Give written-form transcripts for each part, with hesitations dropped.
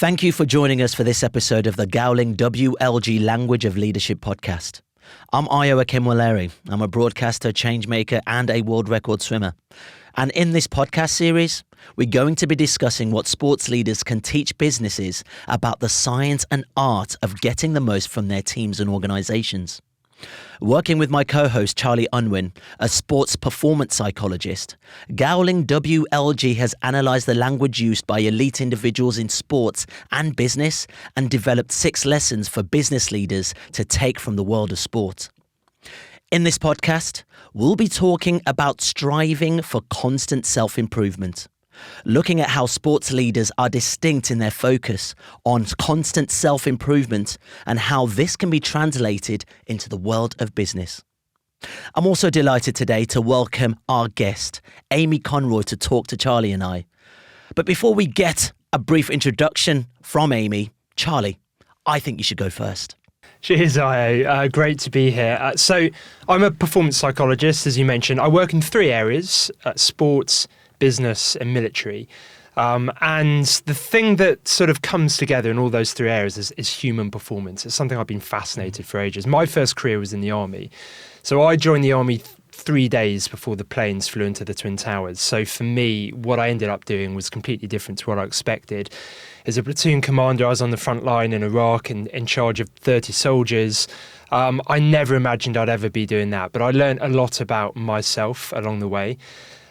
Thank you for joining us for this episode of the Gowling WLG Language of Leadership podcast. I'm Ayo Akinwolere. I'm a broadcaster, changemaker, and a world record swimmer. And in this podcast series, we're going to be discussing what sports leaders can teach businesses about the science and art of getting the most from their teams and organizations. Working with my co-host Charlie Unwin, a sports performance psychologist, Gowling WLG has analysed the language used by elite individuals in sports and business and developed 6 lessons for business leaders to take from the world of sport. In this podcast, we'll be talking about striving for constant self-improvement, looking at how sports leaders are distinct in their focus on constant self-improvement and how this can be translated into the world of business. I'm also delighted today to welcome our guest, Amy Conroy, to talk to Charlie and I. But before we get a brief introduction from Amy, Charlie, I think you should go first. Cheers, Ayo. Great to be here. So I'm a performance psychologist, as you mentioned. I work in 3 areas, sports, business and military. And the thing that sort of comes together in all those 3 areas is human performance. It's something I've been fascinated for ages. My first career was in the army. So I joined the army 3 days before the planes flew into the Twin Towers. So for me, what I ended up doing was completely different to what I expected. As a platoon commander, I was on the front line in Iraq and in charge of 30 soldiers. I never imagined I'd ever be doing that, but I learned a lot about myself along the way.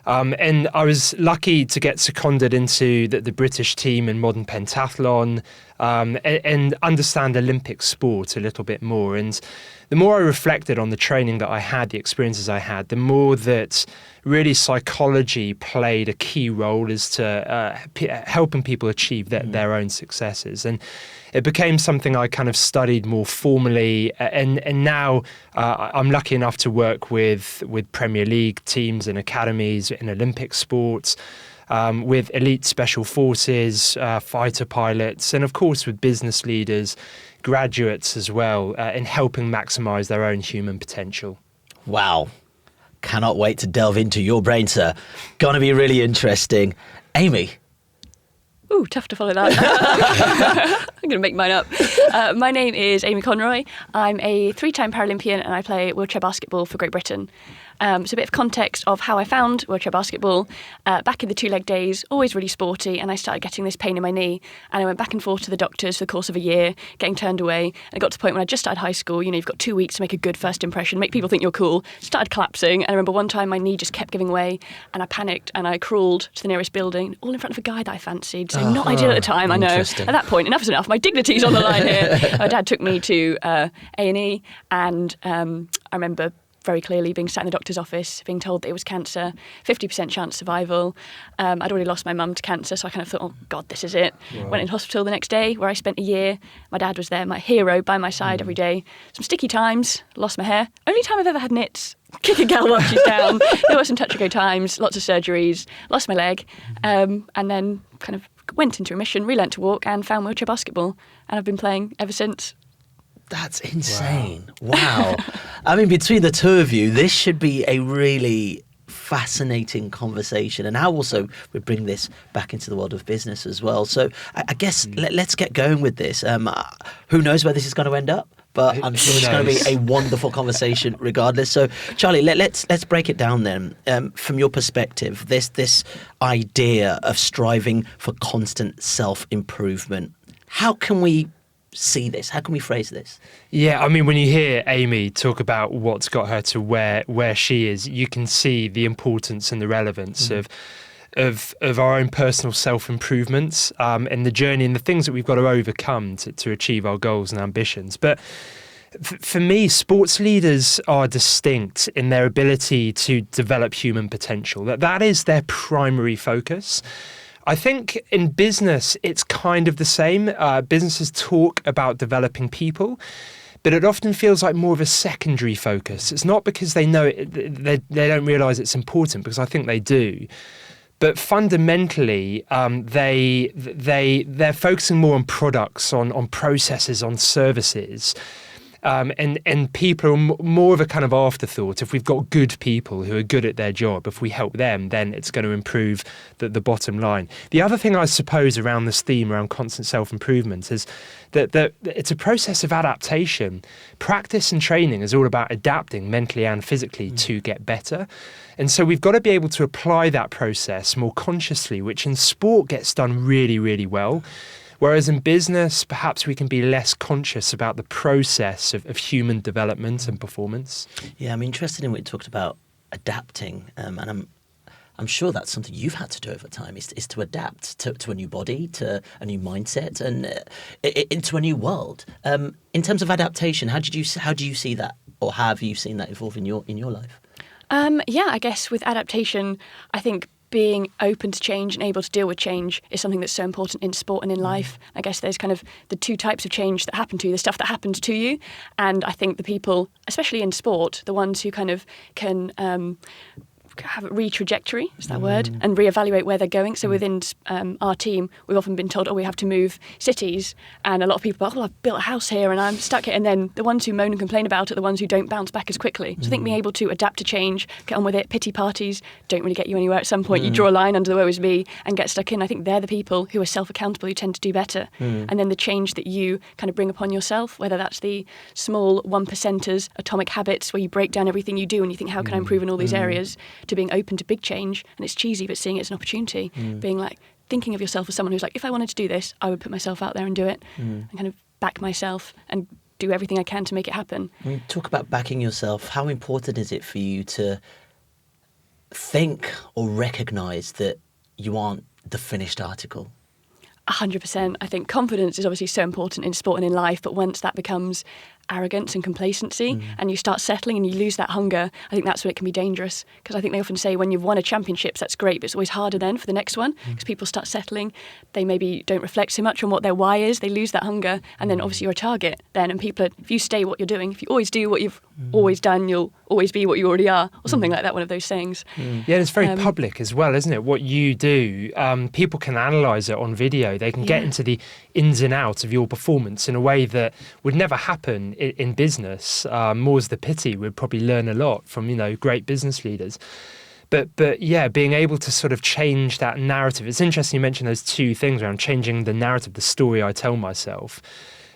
And I was lucky to get seconded into the British team in modern pentathlon and understand Olympic sport a little bit more. And the more I reflected on the training that I had, the experiences I had, the more that really psychology played a key role as to helping people achieve their own successes. And it became something I kind of studied more formally, and now I'm lucky enough to work with Premier League teams and academies in Olympic sports, with elite special forces, fighter pilots, and of course with business leaders, graduates as well, in helping maximise their own human potential. Wow. Cannot wait to delve into your brain, sir. Gonna be really interesting. Amy. Ooh, tough to follow that. I'm going to make mine up. My name is Amy Conroy. I'm a 3-time Paralympian and I play wheelchair basketball for Great Britain. So a bit of context of how I found wheelchair basketball. Back in the 2-leg days, always really sporty, and I started getting this pain in my knee. And I went back and forth to the doctors for the course of a year, getting turned away. And I got to the point when I just started high school, you've got 2 weeks to make a good first impression, make people think you're cool. Started collapsing. And I remember one time my knee just kept giving way and I panicked and I crawled to the nearest building, all in front of a guy that I fancied. So not ideal at the time, I know. At that point, enough is enough. My dignity's on the line here. My dad took me to A&E and I remember very clearly being sat in the doctor's office, being told that it was cancer, 50% chance survival. I'd already lost my mum to cancer, so I kind of thought, oh God, this is it. Wow. Went in hospital the next day, where I spent a year. My dad was there, my hero, by my side every day. Some sticky times, lost my hair. Only time I've ever had nits. Kick a gal while she's down. There were some touch and go times, lots of surgeries, lost my leg, and then kind of went into remission, relearnt to walk and found wheelchair basketball. And I've been playing ever since. That's insane. Wow. I mean, between the two of you, this should be a really fascinating conversation, and how also we bring this back into the world of business as well. So I guess let's get going with this. Who knows where this is going to end up? But I'm sure it's going to be a wonderful conversation regardless. So, Charlie, let's break it down then. From your perspective, this idea of striving for constant self-improvement, how can we see this? How can we phrase this? Yeah, I mean, when you hear Amy talk about what's got her to where she is, you can see the importance and the relevance of our own personal self-improvements and the journey and the things that we've got to overcome to achieve our goals and ambitions. But for me, sports leaders are distinct in their ability to develop human potential. That is their primary focus. I think in business, it's kind of the same. Businesses talk about developing people, but it often feels like more of a secondary focus. It's not because they know it, they don't realise it's important, because I think they do. But fundamentally, they're focusing more on products, on processes, on services. And people are more of a kind of afterthought. If we've got good people who are good at their job, if we help them, then it's going to improve the bottom line. The other thing I suppose around this theme, around constant self-improvement, is that it's a process of adaptation. Practice and training is all about adapting mentally and physically to get better. And so we've got to be able to apply that process more consciously, which in sport gets done really, really well. Whereas in business, perhaps we can be less conscious about the process of human development and performance. Yeah, I'm interested in what you talked about adapting, and I'm sure that's something you've had to do over time, is to adapt to a new body, to a new mindset, and into a new world. In terms of adaptation, how do you see that, or have you seen that evolve in your life? Yeah, I guess with adaptation, I think being open to change and able to deal with change is something that's so important in sport and in life. I guess there's kind of the two types of change that happen to you, the stuff that happens to you, and I think the people, especially in sport, the ones who kind of can have a re-trajectory, is that word, and reevaluate where they're going. So within our team, we've often been told, we have to move cities, and a lot of people are, I've built a house here and I'm stuck here, and then the ones who moan and complain about it are the ones who don't bounce back as quickly. So I think being able to adapt to change, get on with it, pity parties don't really get you anywhere. At some point you draw a line under the woe is me and get stuck in. I think they're the people who are self-accountable, who tend to do better. And then the change that you kind of bring upon yourself, whether that's the small 1%ers, atomic habits, where you break down everything you do and you think, how can I improve in all these areas, to being open to big change, and it's cheesy, but seeing it as an opportunity, being like, thinking of yourself as someone who's like, if I wanted to do this, I would put myself out there and do it, and kind of back myself and do everything I can to make it happen. When you talk about backing yourself, how important is it for you to think or recognise that you aren't the finished article? 100%. I think confidence is obviously so important in sport and in life, but once that becomes arrogance and complacency and you start settling and you lose that hunger, I think that's when it can be dangerous. Because I think they often say when you've won a championships, that's great, but it's always harder then for the next one, because people start settling. They maybe don't reflect so much on what their why is. They lose that hunger, and then obviously you're a target then. And people, if you stay what you're doing, if you always do what you've always done, you'll always be what you already are, or something like that, one of those sayings. Yeah, it's very public as well, isn't it? What you do, people can analyse it on video. They can get into the ins and outs of your performance in a way that would never happen in business. More's the pity. We'd probably learn a lot from, great business leaders. But yeah, being able to sort of change that narrative. It's interesting you mentioned those two things around changing the narrative, the story I tell myself,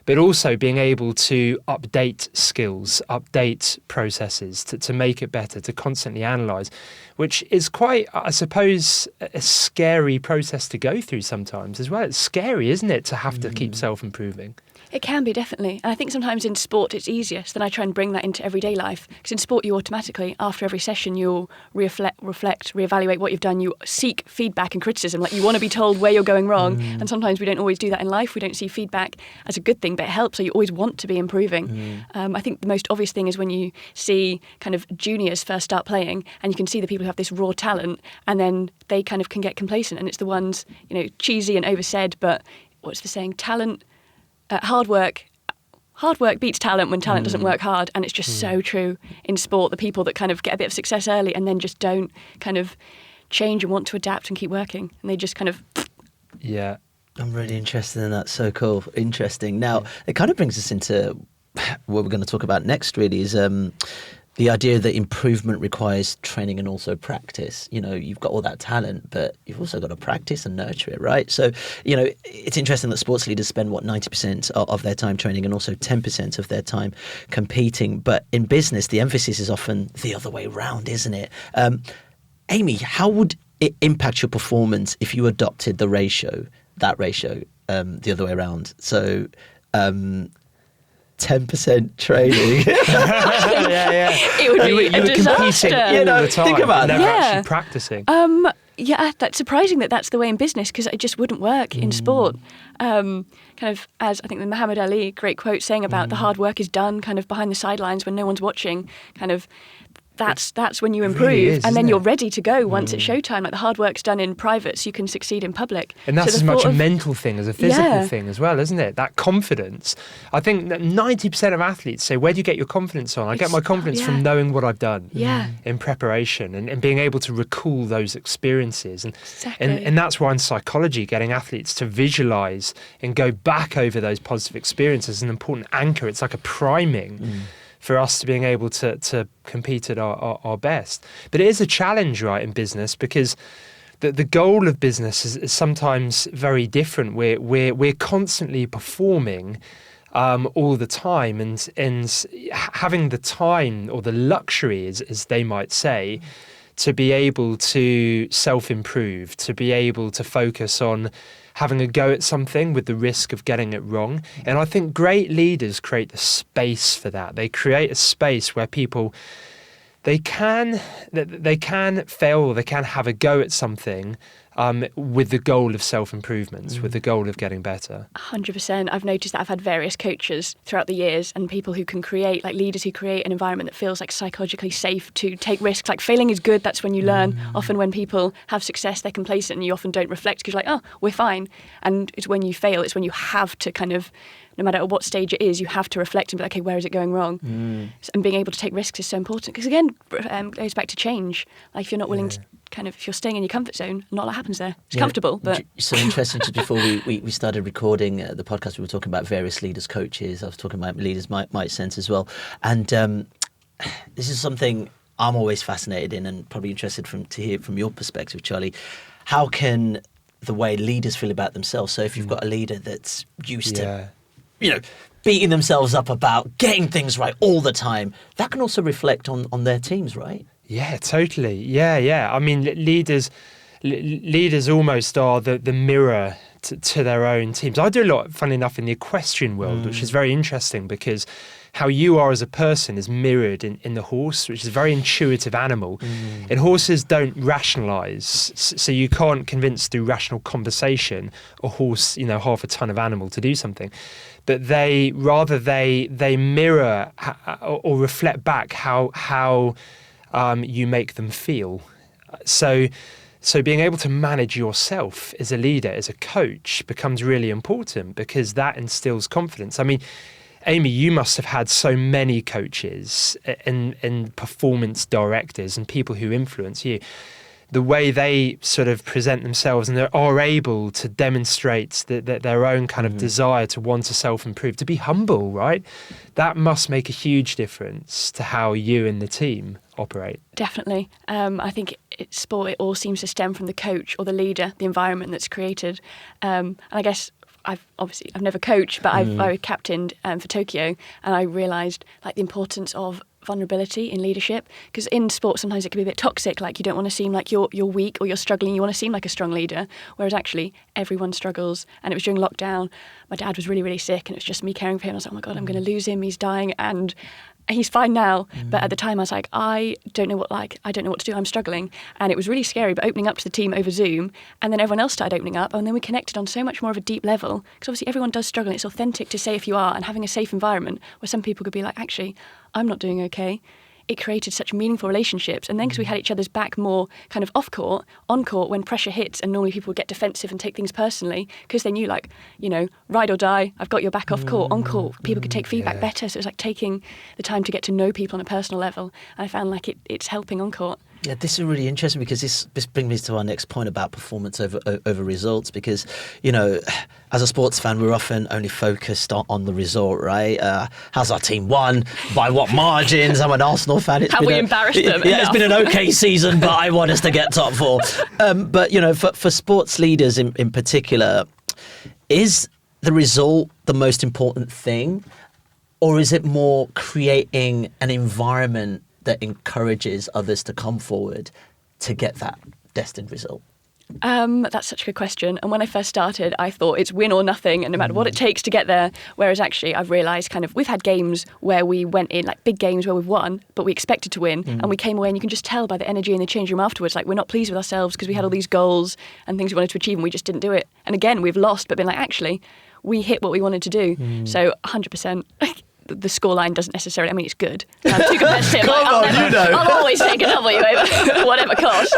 but also being able to update skills, update processes to make it better, to constantly analyse, which is quite, I suppose, a scary process to go through sometimes as well. It's scary, isn't it, to have to keep self-improving? It can be, definitely. And I think sometimes in sport it's easier, so then I try and bring that into everyday life. Because in sport you automatically, after every session, you'll reflect, reevaluate what you've done. You seek feedback and criticism, like you want to be told where you're going wrong. And sometimes we don't always do that in life. We don't see feedback as a good thing, but it helps, so you always want to be improving. I think the most obvious thing is when you see kind of juniors first start playing, and you can see the people who have this raw talent, and then they kind of can get complacent. And it's the ones, cheesy and oversaid, but what's the saying? Hard work beats talent when talent doesn't work hard, and it's just so true in sport. The people that kind of get a bit of success early and then just don't kind of change and want to adapt and keep working, and they just kind of... Yeah. I'm really interested in that. So cool. Interesting. Now, it kind of brings us into what we're going to talk about next, really, is the idea that improvement requires training and also practice. You've got all that talent, but you've also got to practice and nurture it, right? So, it's interesting that sports leaders spend, 90% of their time training and also 10% of their time competing. But in business, the emphasis is often the other way around, isn't it? Amy, how would it impact your performance if you adopted that ratio, the other way around? So, 10% training. Yeah. It would be a disaster. Competing all the time. Think about never that. actually practicing. Yeah, that's surprising that that's the way in business, because it just wouldn't work in sport. Kind of, as I think the Muhammad Ali great quote saying about the hard work is done kind of behind the sidelines when no one's watching. Kind of, that's when you It improve, really is, and then isn't you're it? ready to go once it's showtime. Like the hard work's done in private, so you can succeed in public. And that's So as the much thought a of- mental thing as a physical Yeah. thing as well, isn't it? That confidence. I think that 90% of athletes say, where do you get your confidence on? I get my confidence from knowing what I've done Yeah. in preparation and being able to recall those experiences. Exactly. And that's why in psychology, getting athletes to visualize and go back over those positive experiences is an important anchor. It's like a priming for us to being able to compete at our best. But it is a challenge, right, in business, because the goal of business is sometimes very different. We're constantly performing all the time, and having the time or the luxury, as they might say, to be able to self-improve, to be able to focus on having a go at something with the risk of getting it wrong. And I think great leaders create the space for that. They create a space where people, they can fail, or they can have a go at something with the goal of self-improvement, with the goal of getting better. 100%. I've noticed that I've had various coaches throughout the years, and people who can create, like leaders who create an environment that feels like psychologically safe to take risks. Like failing is good, that's when you learn. Often when people have success, they're complacent and you often don't reflect because you're like, oh, we're fine. And it's when you fail, it's when you have to kind of, no matter at what stage it is, you have to reflect and be like, okay, where is it going wrong? And being able to take risks is so important. Because again, goes back to change. Like if you're not willing to if you're staying in your comfort zone, not a lot happens there. It's comfortable, but... So interesting, just before we started recording the podcast, we were talking about various leaders, coaches. I was talking about leaders might sense as well. And this is something I'm always fascinated in, and probably interested to hear from your perspective, Charlie. How can the way leaders feel about themselves, so if you've got a leader that's used to, beating themselves up about getting things right all the time, that can also reflect on their teams, right? Yeah, totally. Yeah. I mean, leaders almost are the mirror to their own teams. I do a lot, funny enough, in the equestrian world, which is very interesting because how you are as a person is mirrored in the horse, which is a very intuitive animal. And horses don't rationalize, so you can't convince through rational conversation a horse, half a ton of animal to do something. But they mirror or reflect back how you make them feel. So being able to manage yourself as a leader, as a coach, becomes really important because that instills confidence. I mean, Amy, you must have had so many coaches and performance directors and people who influence you. The way they sort of present themselves and they are able to demonstrate their own kind of desire to want to self-improve, to be humble, right? That must make a huge difference to how you and the team operate. Definitely. I think sport, it all seems to stem from the coach or the leader, the environment that's created. And I guess I've never coached, but I captained for Tokyo, and I realised like the importance of vulnerability in leadership, because in sport sometimes it can be a bit toxic, like you don't want to seem like you're weak or you're struggling, you want to seem like a strong leader, whereas actually everyone struggles. And it was during lockdown, my dad was really, really sick, and it was just me caring for him. I was like, oh my God, I'm going to lose him, he's dying, and he's fine now. But at the time I was like, I don't know what to do, I'm struggling. And it was really scary, but opening up to the team over Zoom, and then everyone else started opening up, and then we connected on so much more of a deep level, because obviously everyone does struggle, and it's authentic to say if you are, and having a safe environment where some people could be like, actually, I'm not doing okay. It created such meaningful relationships. And then because we had each other's back more kind of off court, on court, when pressure hits, and normally people would get defensive and take things personally, because they knew, like, ride or die, I've got your back off court. On court, people could take feedback better. So it was like taking the time to get to know people on a personal level. And I found like it's helping on court. Yeah, this is really interesting because this brings me to our next point about performance over results, because, as a sports fan, we're often only focused on the result, right? How's our team won? By what margins? I'm an Arsenal fan. Have we embarrassed them? Yeah, it's been an okay season, but I want us to get top four. But, for sports leaders in particular, is the result the most important thing? Or is it more creating an environment that encourages others to come forward to get that destined result? That's such a good question. And when I first started, I thought it's win or nothing, and no matter what it takes to get there. Whereas actually, I've realised we've had games where we went in, like big games where we've won, but we expected to win, and we came away, and you can just tell by the energy in the change room afterwards, like we're not pleased with ourselves because we had all these goals and things we wanted to achieve, and we just didn't do it. And again, we've lost, but been like, actually, we hit what we wanted to do. So 100%. the scoreline doesn't necessarily, I mean, it's good. I'm too competitive. I'll always take a W over whatever cost.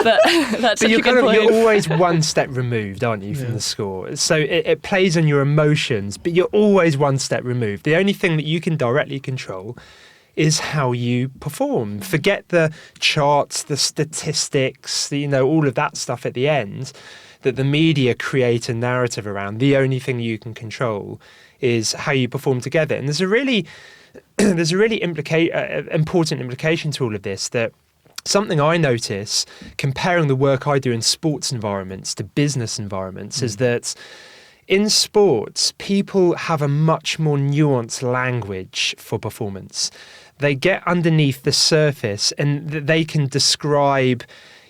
But that's such a good point. You're always one step removed, aren't you, from the score? So it plays on your emotions, but you're always one step removed. The only thing that you can directly control is how you perform. Forget the charts, the statistics, all of that stuff at the end that the media create a narrative around. The only thing you can control is how you perform together. And there's a really important implication to all of this, that something I notice comparing the work I do in sports environments to business environments is that in sports, people have a much more nuanced language for performance. They get underneath the surface and they can describe,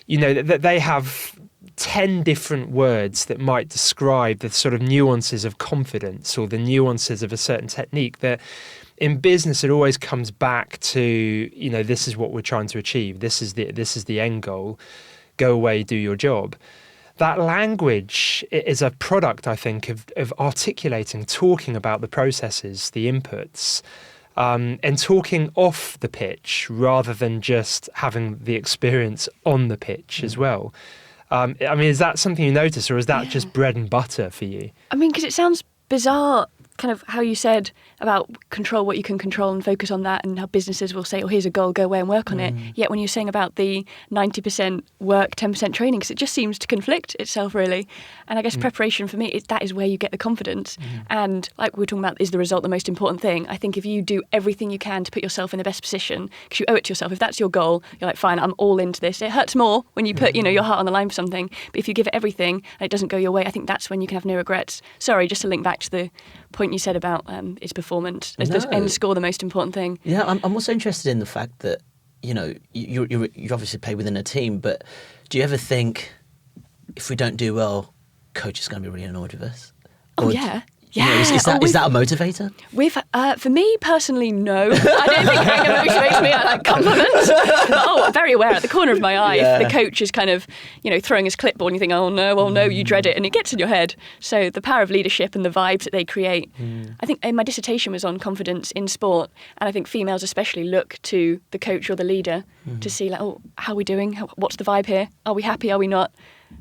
that they have 10 different words that might describe the sort of nuances of confidence or the nuances of a certain technique, that in business it always comes back to, this is what we're trying to achieve. This is the end goal. Go away, do your job. That language is a product, I think, of articulating, talking about the processes, the inputs, and talking off the pitch rather than just having the experience on the pitch as well. Is that something you notice, or is that just bread and butter for you? I mean, because it sounds bizarre, kind of how you said about control what you can control and focus on that, and how businesses will say, oh, here's a goal, go away and work on it. Yet when you're saying about the 90% work, 10% training, because it just seems to conflict itself, really. And I guess preparation for me, that is where you get the confidence. And like we were talking about, is the result the most important thing? I think if you do everything you can to put yourself in the best position, because you owe it to yourself, if that's your goal, you're like, fine, I'm all into this. It hurts more when you put, your heart on the line for something. But if you give it everything and it doesn't go your way, I think that's when you can have no regrets. Sorry, just to link back to the point you said about is performance. Is the end score the most important thing? Yeah, I'm also interested in the fact that, you obviously play within a team, but do you ever think, if we don't do well, coach is going to be really annoyed with us? Oh, yeah. Yeah. Is that a motivator? For me personally, no. I don't think anger motivates me. I like compliments. I'm very aware at the corner of my eye if the coach is kind of, throwing his clipboard and you think, oh no, you dread it, and it gets in your head. So the power of leadership and the vibes that they create. I think my dissertation was on confidence in sport, and I think females especially look to the coach or the leader to see like, oh, how are we doing? What's the vibe here? Are we happy? Are we not?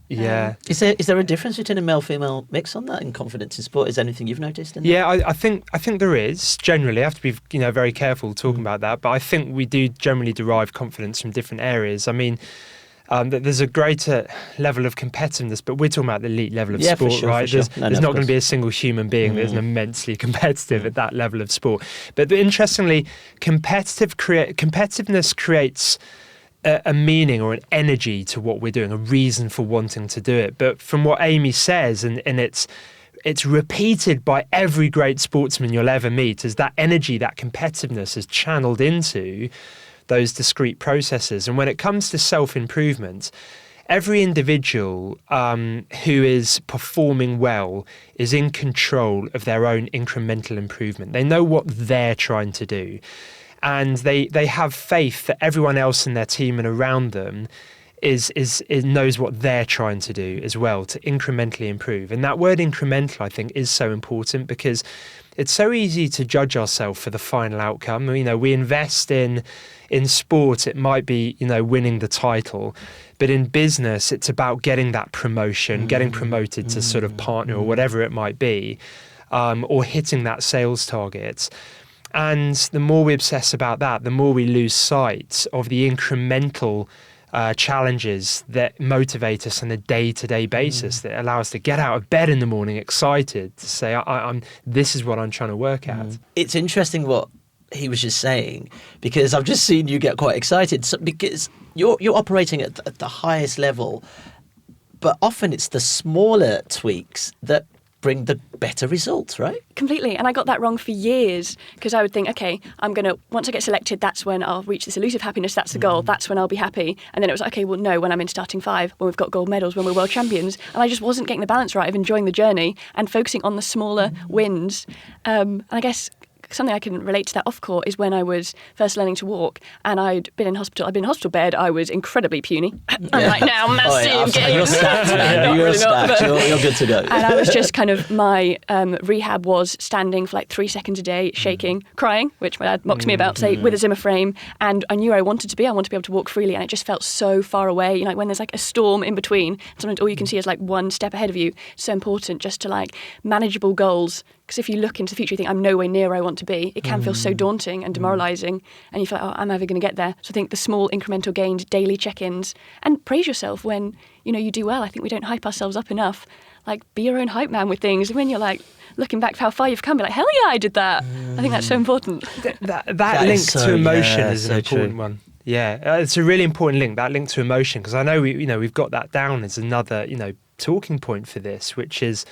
Yeah. Is there a difference between a male-female mix on that in confidence in sport? Is there anything you've noticed in that? Yeah, I think there is. Generally, I have to be very careful talking about that, but I think we do generally derive confidence from different areas. I mean, there's a greater level of competitiveness, but we're talking about the elite level of sport, right? There's not going to be a single human being that isn't immensely competitive at that level of sport. But interestingly, competitiveness creates a meaning or an energy to what we're doing, a reason for wanting to do it. But from what Amy says, and it's repeated by every great sportsman you'll ever meet, is that energy, that competitiveness is channeled into those discrete processes. And when it comes to self-improvement, every individual who is performing well is in control of their own incremental improvement. They know what they're trying to do. And they have faith that everyone else in their team and around them knows what they're trying to do as well to incrementally improve. And that word incremental, I think, is so important because it's so easy to judge ourselves for the final outcome. We invest in sport, it might be, winning the title. But in business, it's about getting that promotion, getting promoted to sort of partner or whatever it might be, or hitting that sales target. And the more we obsess about that, the more we lose sight of the incremental challenges that motivate us on a day-to-day basis, that allow us to get out of bed in the morning excited to say, this is what I'm trying to work at. It's interesting what he was just saying, because I've just seen you get quite excited because you're operating at the highest level, but often it's the smaller tweaks that bring the better results, right? Completely. And I got that wrong for years because I would think, okay, once I get selected, that's when I'll reach this elusive happiness. That's the goal. That's when I'll be happy. And then it was like, okay, well, no, when I'm in starting five, when we've got gold medals, when we're world champions. And I just wasn't getting the balance right of enjoying the journey and focusing on the smaller wins. And I guess something I can relate to that off court is when I was first learning to walk and I'd been in hospital. I'd been in hospital bed. I was incredibly puny. I'm right now, massive. You're stacked. You're stacked. You're good to go. And I was just kind of, my rehab was standing for like 3 seconds a day, shaking, crying, which my dad mocked me about, say, with a Zimmer frame. And I knew where I wanted to be. I wanted to be able to walk freely. And it just felt so far away. You know, like when there's like a storm in between, sometimes all you can see is like one step ahead of you. It's so important just to like manageable goals. Because if you look into the future, you think, I'm nowhere near where I want to be. It can feel so daunting and demoralising. And you feel like, I'm never going to get there. So I think the small incremental gains, daily check-ins, and praise yourself when, you know, you do well. I think we don't hype ourselves up enough. Like, be your own hype man with things. And when you're like, looking back for how far you've come, be like, hell yeah, I did that. I think that's so important. That link to emotion is an important one. Yeah, it's a really important link, that link to emotion, because I know we've got that down as another, talking point for this, which is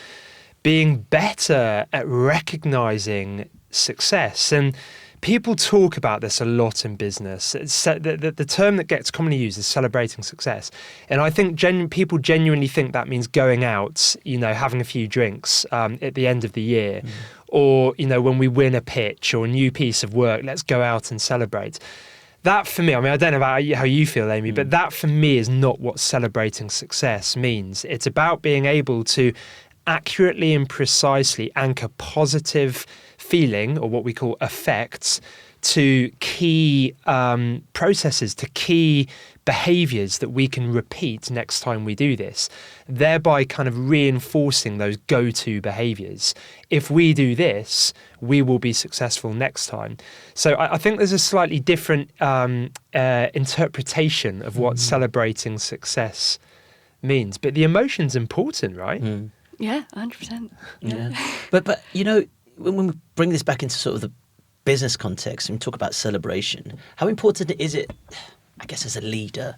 being better at recognizing success. And people talk about this a lot in business. The term that gets commonly used is celebrating success. And I think people genuinely think that means going out, having a few drinks at the end of the year. Or, when we win a pitch or a new piece of work, let's go out and celebrate. That for me, I don't know about how you feel, Amy, but that for me is not what celebrating success means. It's about being able to accurately and precisely anchor positive feeling, or what we call effects, to key processes, to key behaviours that we can repeat next time we do this, thereby kind of reinforcing those go-to behaviours. If we do this, we will be successful next time. So I think there's a slightly different interpretation of what celebrating success means. But the emotion's important, right? Yeah, 100%. Yeah. But when we bring this back into sort of the business context and we talk about celebration, how important is it, I guess, as a leader,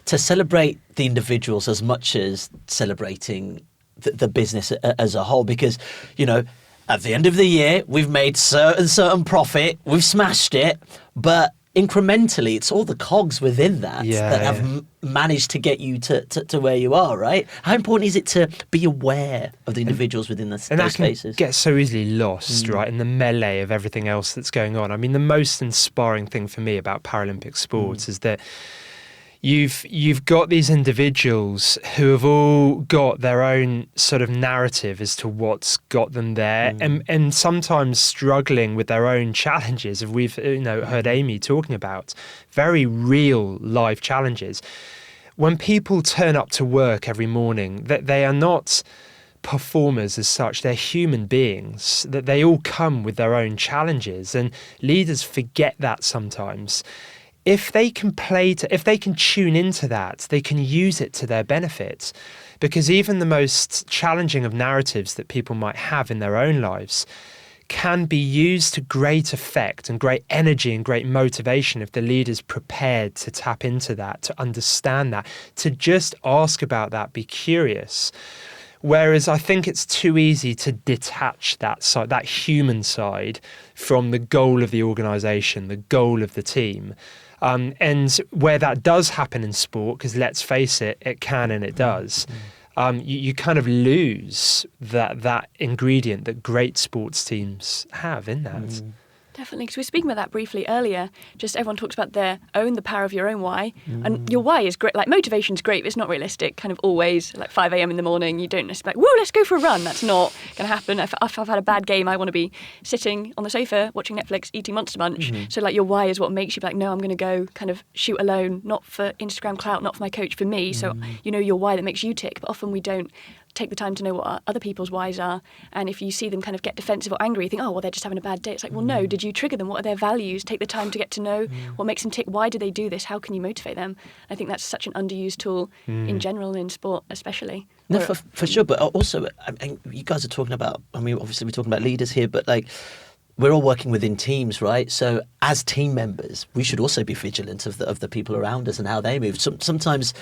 to celebrate the individuals as much as celebrating the business as a whole? Because, at the end of the year, we've made certain profit, we've smashed it, but incrementally, it's all the cogs within that have managed to get you to where you are, right? How important is it to be aware of the individuals within those spaces? And that can get so easily lost, right, in the melee of everything else that's going on. I mean, the most inspiring thing for me about Paralympic sports is that you've got these individuals who have all got their own sort of narrative as to what's got them there, and sometimes struggling with their own challenges. As we've heard Amy talking about, very real life challenges. When people turn up to work every morning, that they are not performers as such, they're human beings, that they all come with their own challenges, and leaders forget that sometimes. If they can tune into that, they can use it to their benefit. Because even the most challenging of narratives that people might have in their own lives can be used to great effect and great energy and great motivation if the leader's prepared to tap into that, to understand that, to just ask about that, be curious. Whereas I think it's too easy to detach that side, that human side, from the goal of the organisation, the goal of the team. And where that does happen in sport, because let's face it, it can and it does, you kind of lose that ingredient that great sports teams have in that. Definitely, because we were speaking about that briefly earlier. Just everyone talks about the power of your own why. And your why is great. Like, motivation's great, but it's not realistic. Kind of always, like 5 a.m. in the morning, you don't expect, whoa, let's go for a run. That's not going to happen. If I've had a bad game, I want to be sitting on the sofa, watching Netflix, eating Monster Munch. So, like, your why is what makes you be like, no, I'm going to go kind of shoot alone, not for Instagram clout, not for my coach, for me. So, your why that makes you tick. But often we don't take the time to know what other people's whys are. And if you see them kind of get defensive or angry, you think, oh, well, they're just having a bad day. It's like, well, no, did you trigger them? What are their values? Take the time to get to know what makes them tick. Why do they do this? How can you motivate them? I think that's such an underused tool in general, in sport especially. No, for sure. But also, you guys are talking about, obviously we're talking about leaders here, but like, we're all working within teams, right? So as team members, we should also be vigilant of the people around us and how they move. Sometimes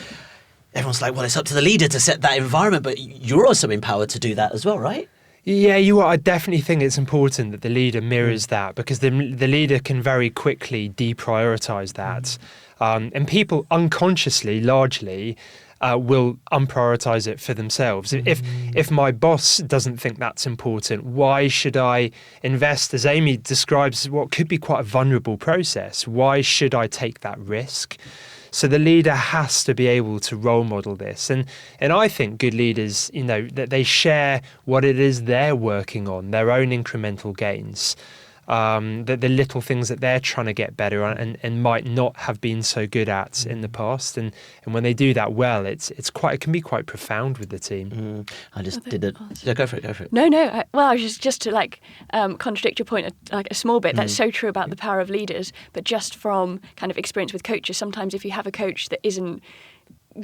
everyone's like, well, it's up to the leader to set that environment, but you're also empowered to do that as well, right? Yeah, you are. I definitely think it's important that the leader mirrors that, because the leader can very quickly deprioritize that. And people unconsciously, largely, will unprioritize it for themselves. If my boss doesn't think that's important, why should I invest, as Amy describes, what could be quite a vulnerable process? Why should I take that risk? So the leader has to be able to role model this. And I think good leaders, that they share what it is they're working on, their own incremental gains, the little things that they're trying to get better on and might not have been so good at in the past. And when they do that well, it can be quite profound with the team. I just did it. Yeah, go for it. No. I was just to contradict your point a small bit. That's so true about the power of leaders. But just from kind of experience with coaches, sometimes if you have a coach that isn't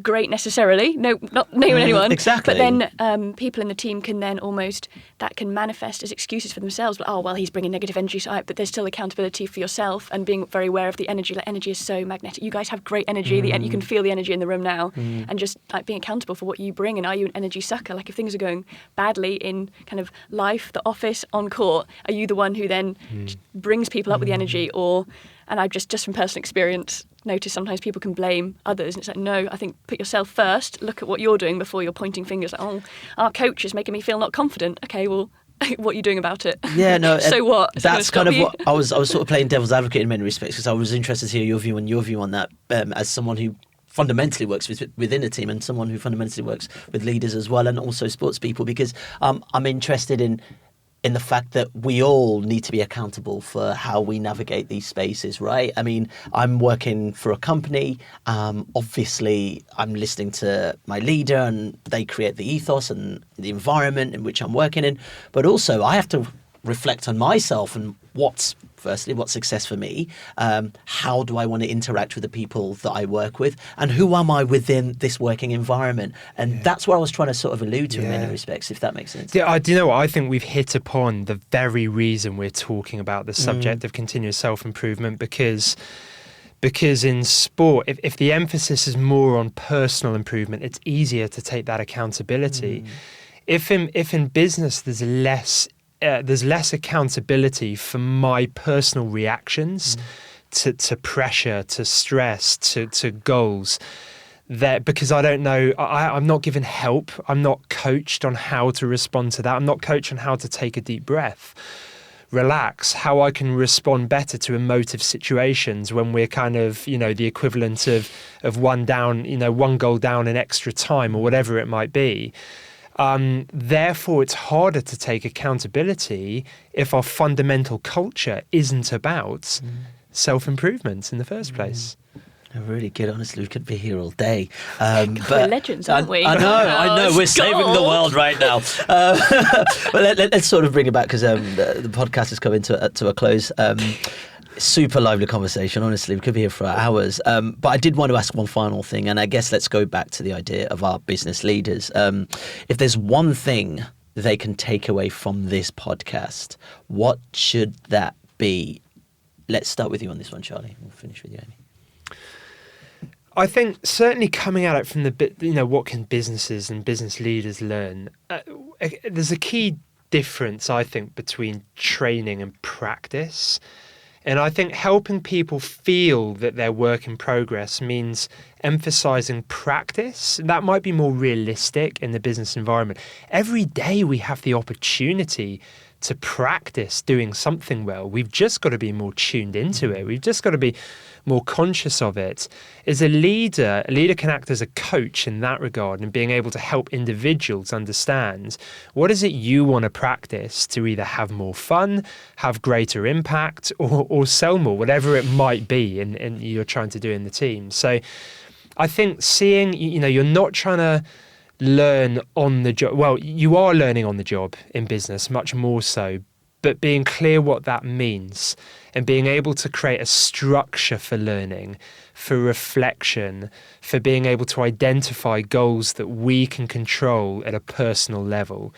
great necessarily, not naming anyone, exactly, but then people in the team can then that can manifest as excuses for themselves. But, oh well, he's bringing negative energy, but there's still accountability for yourself and being very aware of the energy. Like, energy is so magnetic. You guys have great energy. You can feel the energy in the room now, and just being accountable for what you bring. And are you an energy sucker? Like, if things are going badly in kind of life, the office, on court, are you the one who then brings people up with the energy? And I just from personal experience notice sometimes people can blame others, and it's like, no, I think put yourself first, look at what you're doing before you're pointing fingers like, oh, our coach is making me feel not confident. Okay, well, what are you doing about it? Yeah, no. So what? That's kind of what I was sort of playing devil's advocate in many respects, because I was interested to hear your view on that, as someone who fundamentally works within a team and someone who fundamentally works with leaders as well, and also sports people, because I'm interested in the fact that we all need to be accountable for how we navigate these spaces, right? I mean, I'm working for a company. Obviously, I'm listening to my leader and they create the ethos and the environment in which I'm working in. But also, I have to reflect on myself and what's success for me? How do I want to interact with the people that I work with? And who am I within this working environment? And that's what I was trying to sort of allude to in many respects, if that makes sense. Yeah, do you know what? I think we've hit upon the very reason we're talking about the subject of continuous self-improvement, because in sport, if the emphasis is more on personal improvement, it's easier to take that accountability. If in business there's less accountability for my personal reactions to pressure, to stress, to goals, because I don't know, I'm not given help, I'm not coached on how to respond to that, I'm not coached on how to take a deep breath, relax, how I can respond better to emotive situations when we're kind of, the equivalent of one goal down in extra time or whatever it might be. Therefore, it's harder to take accountability if our fundamental culture isn't about self-improvement in the first place. Really good. Honestly, we could be here all day. We're legends, aren't we? I know. We're saving the world right now. But let's sort of bring it back, because the podcast is coming to a close. Super lively conversation. Honestly, we could be here for hours. But I did want to ask one final thing, and I guess let's go back to the idea of our business leaders. If there's one thing they can take away from this podcast, what should that be? Let's start with you on this one, Charlie. We'll finish with you, Amy. I think certainly coming at it from what can businesses and business leaders learn? There's a key difference, I think, between training and practice. And I think helping people feel that they're work in progress means emphasizing practice. That might be more realistic in the business environment. Every day we have the opportunity to practice doing something well. We've just got to be more tuned into it. We've just got to be more conscious of it. As a leader can act as a coach in that regard, and being able to help individuals understand what is it you want to practice to either have more fun, have greater impact, or sell more, whatever it might be and you're trying to do in the team. So I think seeing, you're not trying to learn on the job. Well, you are learning on the job in business, much more so, but being clear what that means and being able to create a structure for learning, for reflection, for being able to identify goals that we can control at a personal level,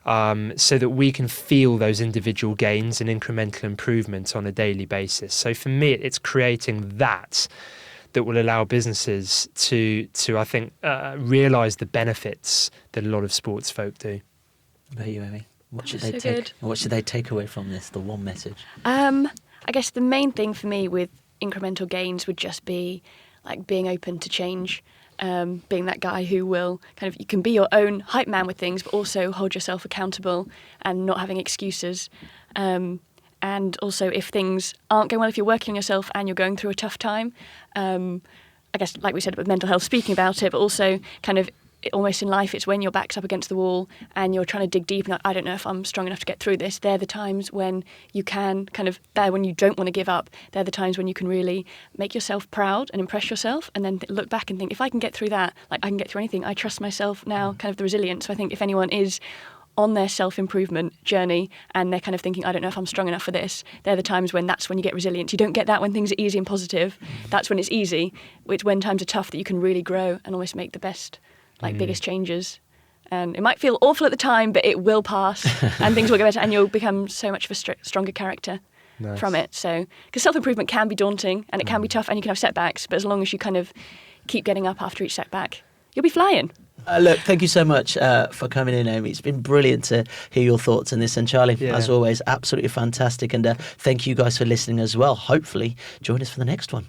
so that we can feel those individual gains and incremental improvements on a daily basis. So for me, it's creating that will allow businesses to I think, realise the benefits that a lot of sports folk do. What about you, Amy? What should they take away from this? The one message. I guess the main thing for me with incremental gains would just be like being open to change. being that guy who will you can be your own hype man with things, but also hold yourself accountable and not having excuses. And also, if things aren't going well, if you're working on yourself and you're going through a tough time, I guess, like we said with mental health, speaking about it, but also almost in life, it's when your back's up against the wall and you're trying to dig deep and I don't know if I'm strong enough to get through this. They're the times when you can when you don't want to give up. They're the times when you can really make yourself proud and impress yourself, and then look back and think, if I can get through that, I can get through anything. I trust myself now, the resilience. So I think if anyone is on their self-improvement journey and they're thinking, I don't know if I'm strong enough for this, they're the times when you get resilience. You don't get that when things are easy and positive. That's when it's easy. It's when times are tough that you can really grow and almost make the best, biggest changes. And it might feel awful at the time, but it will pass and things will get better and you'll become so much of a stronger character from it. So, because self-improvement can be daunting and it can be tough and you can have setbacks, but as long as you keep getting up after each setback, you'll be flying. Look, thank you so much for coming in, Amy. It's been brilliant to hear your thoughts on this. And Charlie, as always, absolutely fantastic. And thank you guys for listening as well. Hopefully, join us for the next one.